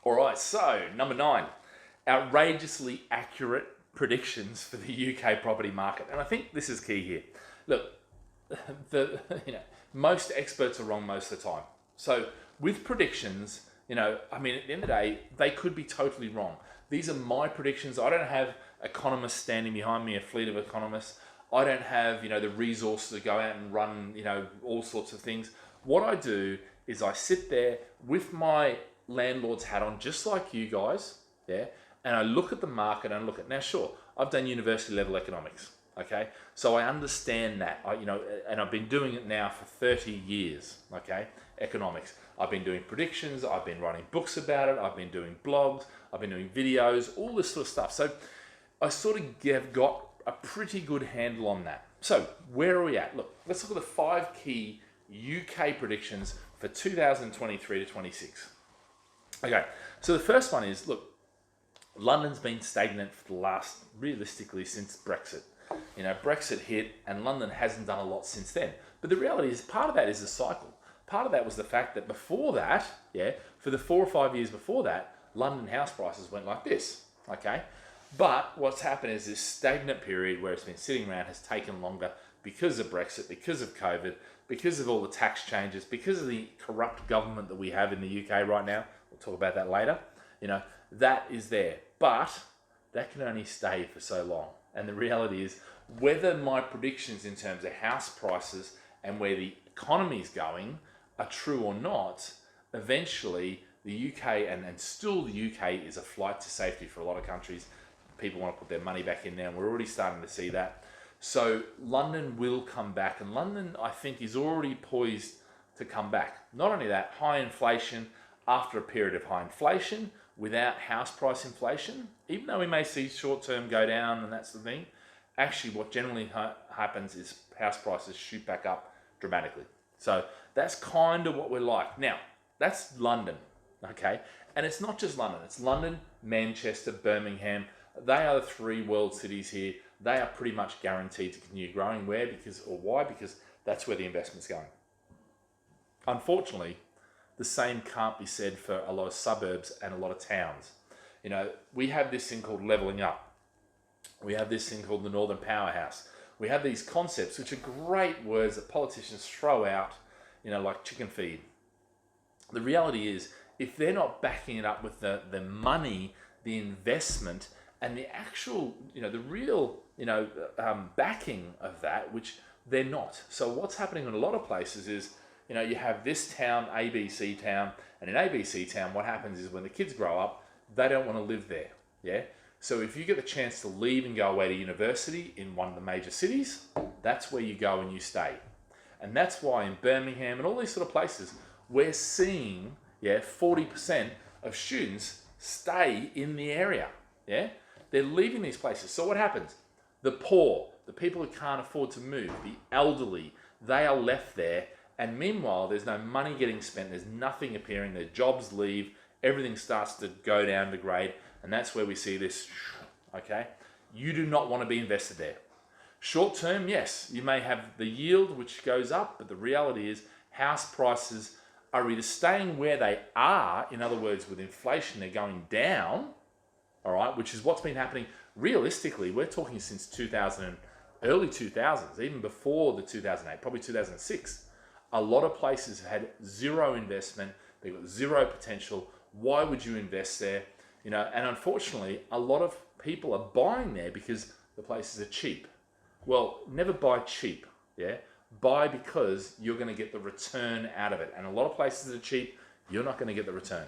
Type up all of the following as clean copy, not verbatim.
All right, so number 9, outrageously accurate predictions for the UK property market. And I think this is key here. Look, the most experts are wrong most of the time. So with predictions, I mean, at the end of the day, they could be totally wrong. These are my predictions. I don't have economists standing behind me, a fleet of economists. I don't have, the resources to go out and run, all sorts of things. What I do is I sit there with my landlord's hat on, just like you guys, yeah, and I look at the market and I look at, now sure, I've done university level economics, okay, so I understand that, and I've been doing it now for 30 years, okay, economics. I've been doing predictions, I've been writing books about it, I've been doing blogs, I've been doing videos, all this sort of stuff. So I sort of have got a pretty good handle on that. So where are we at? Look, let's look at the 5 key UK predictions for 2023 to 26. Okay, so the first one is, look, London's been stagnant for the last, realistically, since Brexit. Brexit hit and London hasn't done a lot since then. But the reality is, part of that is a cycle. Part of that was the fact that before that, for the 4 or 5 years before that, London house prices went like this, okay? But what's happened is this stagnant period where it's been sitting around has taken longer because of Brexit, because of COVID, because of all the tax changes, because of the corrupt government that we have in the UK right now. We'll talk about that later. That is there. But that can only stay for so long. And the reality is, whether my predictions in terms of house prices and where the economy is going are true or not, eventually the UK, and still the UK is a flight to safety for a lot of countries. People want to put their money back in there, and we're already starting to see that. So London will come back, and London, I think, is already poised to come back. Not only that, high inflation, after a period of high inflation, without house price inflation, even though we may see short-term go down and that's the thing, actually what generally happens is house prices shoot back up dramatically. So that's kind of what we're like. Now, that's London, okay? And it's not just London. It's London, Manchester, Birmingham. They are the 3 world cities here. They are pretty much guaranteed to continue growing. Why? Because that's where the investment's going. Unfortunately, the same can't be said for a lot of suburbs and a lot of towns. We have this thing called levelling up. We have this thing called the Northern Powerhouse. We have these concepts, which are great words that politicians throw out, like chicken feed. The reality is, if they're not backing it up with the money, the investment, and the actual, the real, backing of that, which they're not. So what's happening in a lot of places is, you have this town, ABC town, and in ABC town, what happens is when the kids grow up, they don't want to live there, yeah? So if you get the chance to leave and go away to university in one of the major cities, that's where you go and you stay. And that's why in Birmingham and all these sort of places, we're seeing, 40% of students stay in the area, yeah? They're leaving these places. So what happens? The poor, the people who can't afford to move, the elderly, they are left there. And meanwhile, there's no money getting spent. There's nothing appearing. Their jobs leave. Everything starts to go down the grade. And that's where we see this, okay? You do not want to be invested there. Short term, yes, you may have the yield which goes up, but the reality is house prices are either staying where they are, in other words, with inflation, they're going down, all right, which is what's been happening realistically. We're talking since 2000, early 2000s, even before the 2008, probably 2006. A lot of places have had zero investment. They've got zero potential. Why would you invest there? And unfortunately, a lot of people are buying there because the places are cheap. Well, never buy cheap, yeah? Buy because you're going to get the return out of it. And a lot of places that are cheap, you're not going to get the return,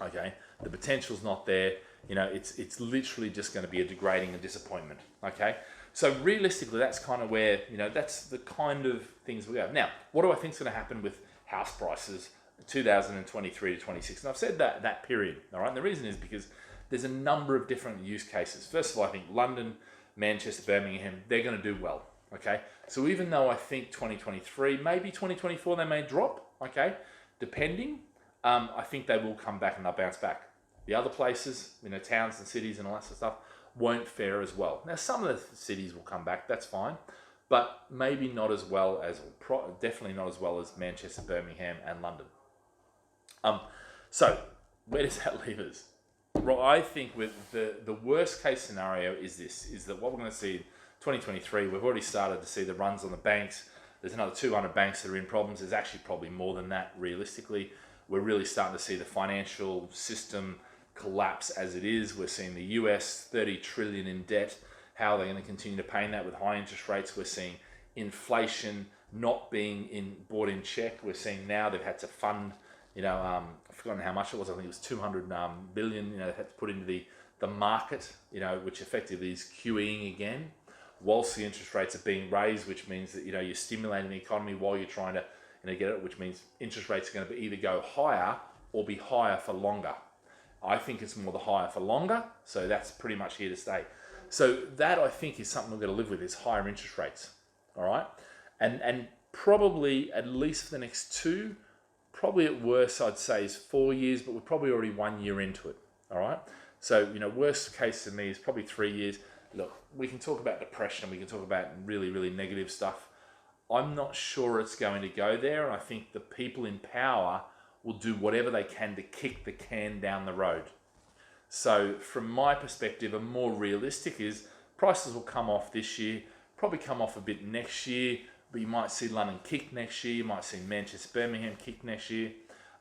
okay? The potential's not there. It's literally just going to be a degrading and disappointment, okay? So realistically, that's kind of where, that's the kind of things we have. Now, what do I think is going to happen with house prices 2023 to 26? And I've said that period, all right? And the reason is because there's a number of different use cases. First of all, I think London, Manchester, Birmingham, they're going to do well, okay? So even though I think 2023, maybe 2024, they may drop, okay? Depending, I think they will come back and they'll bounce back. The other places, towns and cities and all that sort of stuff, won't fare as well. Now, some of the cities will come back, that's fine, but maybe not as well as, definitely not as well as Manchester, Birmingham, and London. So where does that leave us? Well, I think with the worst case scenario is that what we're going to see in 2023, we've already started to see the runs on the banks. There's another 200 banks that are in problems. There's actually probably more than that realistically. We're really starting to see the financial system collapse as it is. We're seeing the US 30 trillion in debt. How are they going to continue to pay that with high interest rates? We're seeing inflation not being brought in check. We're seeing now they've had to fund, I've forgotten how much it was. I think it was 200 billion, they had to put into the market, which effectively is QEing again, whilst the interest rates are being raised, which means that, you're stimulating the economy while you're trying to, get it, which means interest rates are going to either go higher or be higher for longer. I think it's more the higher for longer, so that's pretty much here to stay. So that, I think, is something we're going to live with, is higher interest rates, all right? And probably, at least for the next two, probably at worst, I'd say, is 4 years, but we're probably already 1 year into it, all right? So, worst case to me is probably 3 years. Look, we can talk about depression, we can talk about really, really negative stuff. I'm not sure it's going to go there, and I think the people in power will do whatever they can to kick the can down the road. So from my perspective, a more realistic is prices will come off this year, probably come off a bit next year, but you might see London kick next year, you might see Manchester, Birmingham kick next year,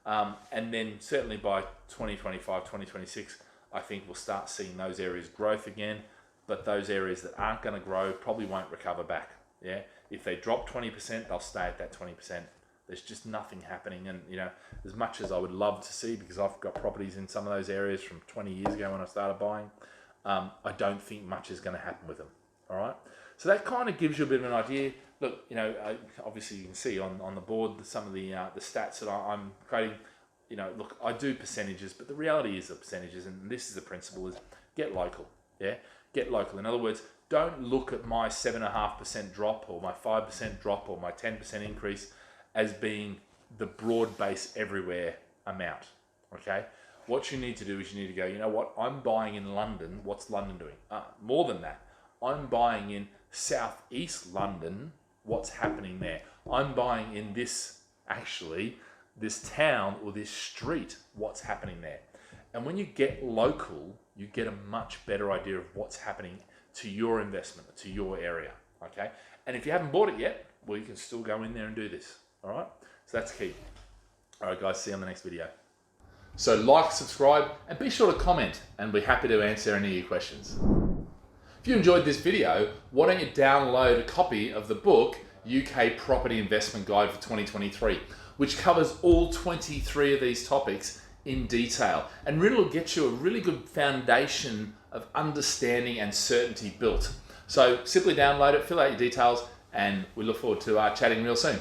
and then certainly by 2025, 2026, I think we'll start seeing those areas growth again, but those areas that aren't going to grow probably won't recover back. Yeah, if they drop 20%, they'll stay at that 20%. There's just nothing happening, and as much as I would love to see, because I've got properties in some of those areas from 20 years ago when I started buying, I don't think much is going to happen with them. All right, so that kind of gives you a bit of an idea. Look, obviously you can see on the board some of the stats that I'm creating. Look, I do percentages, but the reality is the percentages, and this is the principle: is get local. Yeah, get local. In other words, don't look at my 7.5% drop or my 5% drop or my 10% increase as being the broad base everywhere amount, okay? What you need to do is you need to go, you know what, I'm buying in London, what's London doing? More than that, I'm buying in southeast London, what's happening there? I'm buying in this town or this street, what's happening there? And when you get local, you get a much better idea of what's happening to your investment, to your area, okay? And if you haven't bought it yet, well, you can still go in there and do this. All right, so that's key. All right, guys, see you on the next video. So like, subscribe, and be sure to comment, and we're happy to answer any of your questions. If you enjoyed this video, why don't you download a copy of the book, UK Property Investment Guide for 2023, which covers all 23 of these topics in detail, and really will get you a really good foundation of understanding and certainty built. So simply download it, fill out your details, and we look forward to chatting real soon.